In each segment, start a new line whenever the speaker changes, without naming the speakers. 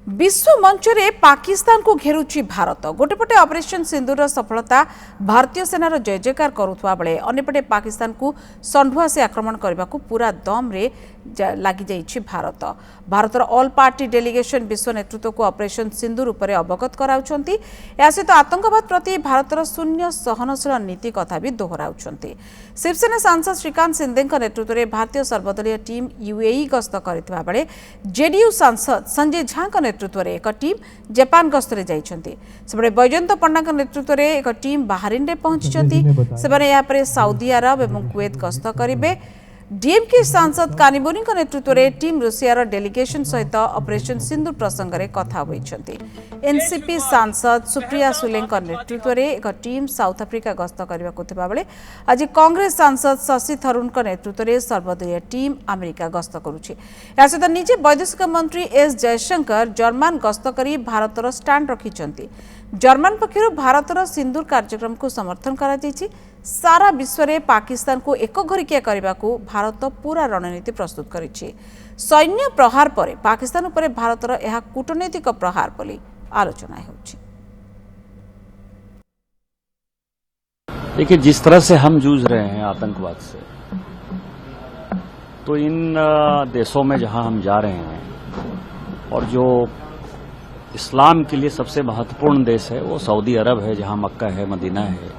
विश्व मंच रे पाकिस्तान को घेरुची भारत गोटेपटे ऑपरेशन सिंदूर सफलता भारतीय सेनार जय जयकार करुवा बेले अन्यपटे पाकिस्तान को षंढुआ से आक्रमण करने को पूरा दम रे लगी जाइछि भारत। भारतर ऑल पार्टी डेलीगेशन विश्व नेतृत्व को ऑपरेशन सिंदूर उपरे अवगत कराउछंती। या सहित आतंकवाद प्रति भारतर शून्य सहनशील नीति कथा भी दोहराउछंती। शिवसेना सांसद श्रीकांत सिंधेଙ୍କ नेतृत्व में भारतीय सर्वदलीय टीम यूएई गस्त करथिबा बेले जेडीयू सांसद संजय झाଙ୍କ नेतृत्व में एक टीम जापान गस्तरे जाइछंती। सेबडे बैजयंत पण्डाଙ୍କ नेतृत्व में एक टीम बाहरीन रे पहुंचीछंती। सेबने या परे सऊदी अरब एवं कुवैत गस्त करिवे। डीएमके सांसद कानिबोनी नेतृत्व में टीम रूसियार डेलीगेशन सहित ऑपरेशन सिंदूर प्रसंग में कथा होइछंती। एनसीपी सांसद सुप्रिया सुले नेतृत्व में एक टीम साउथ अफ्रीका गस्त करने को बेले आज कांग्रेस सांसद शशि थरूर नेतृत्व में सर्वदलीय टीम अमेरिका गस्त करुछि। या सहित निजे वैदेशिक मंत्री एस जयशंकर जर्मन गस्त कर भारतर स्टांड रखिछंती। जर्मन पक्षर भारतर सिंदूर कार्यक्रम को समर्थन करा जायछि। सारा विश्व में पाकिस्तान को एक घरिकिया करने को भारत पूरा रणनीति प्रस्तुत करिछि। सैन्य प्रहार पर पाकिस्तान उपरे भारतर यह कूटनैतिक प्रहार बोली आलोचना होछि।
देखिए, जिस तरह से हम जूझ रहे हैं आतंकवाद से, तो इन देशों में जहां हम जा रहे हैं और जो इस्लाम के लिए सबसे महत्वपूर्ण देश है वो सऊदी अरब है, जहां मक्का है, मदीना है,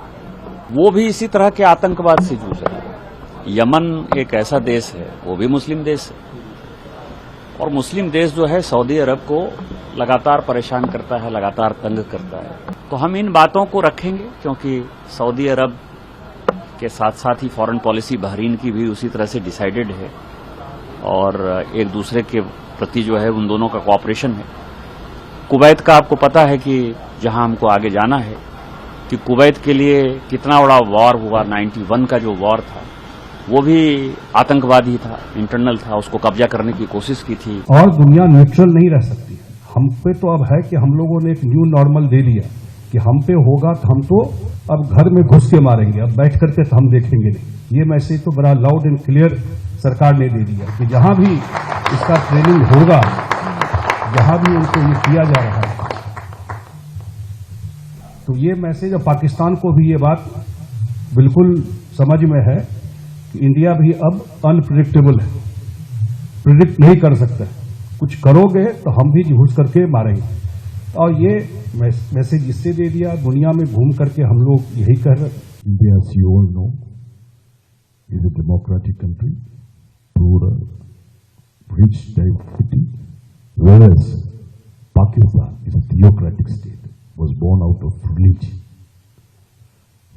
वो भी इसी तरह के आतंकवाद से जूझ रहा है। यमन एक ऐसा देश है, वो भी मुस्लिम देश है, और मुस्लिम देश जो है सऊदी अरब को लगातार परेशान करता है, लगातार तंग करता है। तो हम इन बातों को रखेंगे, क्योंकि सऊदी अरब के साथ साथ ही फॉरेन पॉलिसी बहरीन की भी उसी तरह से डिसाइडेड है और एक दूसरे के प्रति जो है उन दोनों का कोऑपरेशन है। कुवैत का आपको पता है कि जहां हमको आगे जाना है, कि कुवैत के लिए कितना बड़ा वॉर हुआ। 91 का जो वॉर था वो भी आतंकवादी था, इंटरनल था, उसको कब्जा करने की कोशिश की थी।
और दुनिया न्यूट्रल नहीं रह सकती है। हम पे तो अब है कि हम लोगों ने एक न्यू नॉर्मल दे लिया कि हम पे होगा तो हम तो अब घर में घुस के मारेंगे, अब बैठ करके तो हम देखेंगे नहीं। ये मैसेज तो बड़ा लाउड एंड क्लियर सरकार ने दे दिया कि जहां भी इसका ट्रेनिंग होगा, जहां भी उनको ये किया जा रहा है, तो ये मैसेज अब पाकिस्तान को भी ये बात बिल्कुल समझ में है कि इंडिया भी अब अनप्रिडिक्टेबल है, प्रिडिक्ट नहीं कर सकता। कुछ करोगे तो हम भी घुस करके मारेंगे। और ये मैसेज इससे दे दिया, दुनिया में घूम करके हम लोग यही कह रहे हैं। India, as you all know, is a democratic country, plural, rich diversity, whereas Pakistan is a theocratic state, was born out of religion,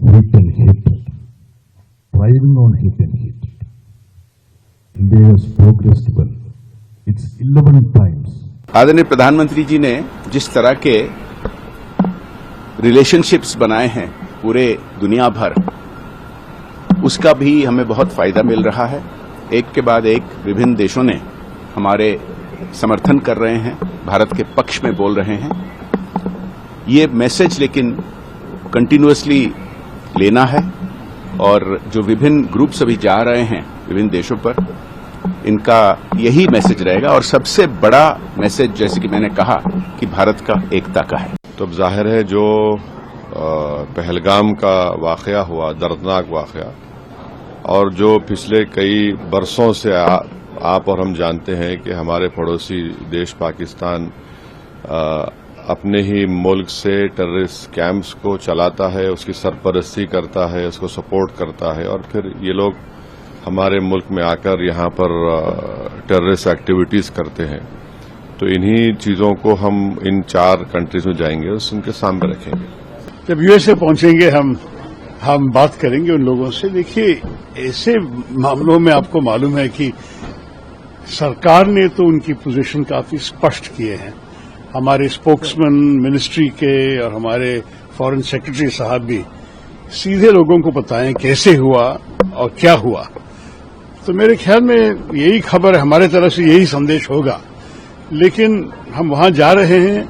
hate and hatred, thriving on hate and hatred. India has progressed well. It's 11 times.
आदरणीय प्रधानमंत्री जी ने जिस तरह के relationships बनाए हैं पूरे दुनिया भर, उसका भी हमें बहुत फायदा मिल रहा है। एक के बाद एक विभिन्न देशों ने हमारे समर्थन कर रहे हैं, भारत के पक्ष में बोल रहे हैं। ये मैसेज लेकिन कंटिन्यूअसली लेना है, और जो विभिन्न ग्रुप्स अभी जा रहे हैं विभिन्न देशों पर, इनका यही मैसेज रहेगा। और सबसे बड़ा मैसेज, जैसे कि मैंने कहा, कि भारत का एकता का है।
तो अब जाहिर है जो पहलगाम का वाकया हुआ, दर्दनाक वाकया, और जो पिछले कई बरसों से आप और हम जानते हैं कि हमारे पड़ोसी देश पाकिस्तान अपने ही मुल्क से टेररिस्ट कैंप्स को चलाता है, उसकी सरपरस्ती करता है, उसको सपोर्ट करता है, और फिर ये लोग हमारे मुल्क में आकर यहाँ पर टेररिस्ट एक्टिविटीज करते हैं। तो इन्हीं चीजों को हम इन 4 कंट्रीज में जाएंगे, उनके सामने रखेंगे।
जब यूएसए पहुंचेंगे हम बात करेंगे उन लोगों से। देखिए, ऐसे मामलों में आपको मालूम है कि सरकार ने तो उनकी पोजीशन काफी स्पष्ट किए हैं। हमारे स्पोक्समैन मिनिस्ट्री के और हमारे फॉरेन सेक्रेटरी साहब भी सीधे लोगों को बताएं कैसे हुआ और क्या हुआ। तो मेरे ख्याल में यही खबर है, हमारे तरफ से यही संदेश होगा। लेकिन हम वहां जा रहे हैं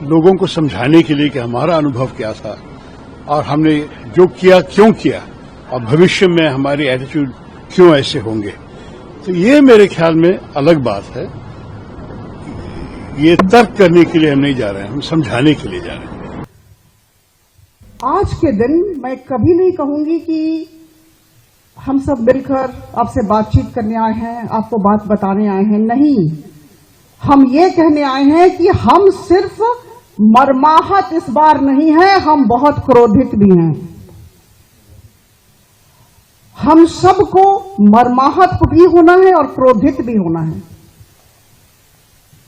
लोगों को समझाने के लिए कि हमारा अनुभव क्या था और हमने जो किया क्यों किया, और भविष्य में हमारी एटीट्यूड क्यों ऐसे होंगे। तो ये मेरे ख्याल में अलग बात है। ये तर्क करने के लिए हम नहीं जा रहे हैं, हम समझाने के लिए जा रहे हैं।
आज के दिन मैं कभी नहीं कहूंगी कि हम सब मिलकर आपसे बातचीत करने आए हैं, आपको बात बताने आए हैं। नहीं, हम ये कहने आए हैं कि हम सिर्फ मर्माहत इस बार नहीं है, हम बहुत क्रोधित भी हैं। हम सबको मर्माहत भी होना है और क्रोधित भी होना है।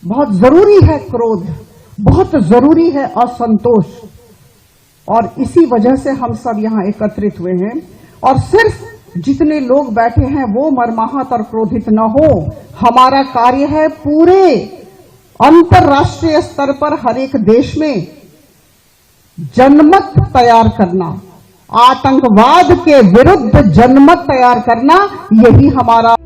बहुत जरूरी है क्रोध, बहुत जरूरी है असंतोष, और इसी वजह से हम सब यहां एकत्रित हुए हैं। और सिर्फ जितने लोग बैठे हैं वो मर्माहत और क्रोधित न हो। हमारा कार्य है पूरे अंतर्राष्ट्रीय स्तर पर हर एक देश में जनमत तैयार करना, आतंकवाद के विरुद्ध जनमत तैयार करना, यही हमारा